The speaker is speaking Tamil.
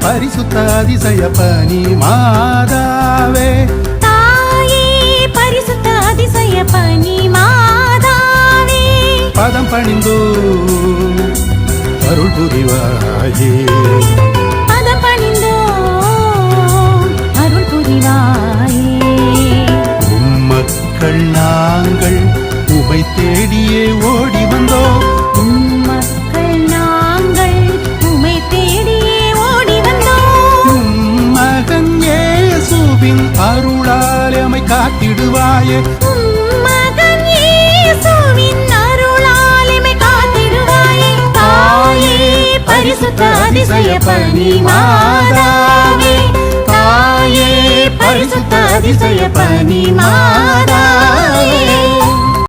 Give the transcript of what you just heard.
பரிசுத்த அதிசய பனி மாதாவே தாயே பரிசுத்த அதிசய பனி மாதாவே பதம் பணிந்தோ அருள் புரிவாயே பதம் பணிந்தோ அருள் புரிவாயே உம்மக்கள் நாங்கள் உமை தேடியே ஓடி வந்தோம் மக்கள் நாங்கள் உமை தேடியே ஓடி வந்தோம் மகன் இயேசுவின் அருளால் எமை காத்திடுவாயே மகன் இயேசுவின் அருளால் எமை காத்திடுவாயே தாயே பரிசுத்த அதிசய பனி மாதாவே தாயே பரிசுத்த அதிசய பனி மாதாவே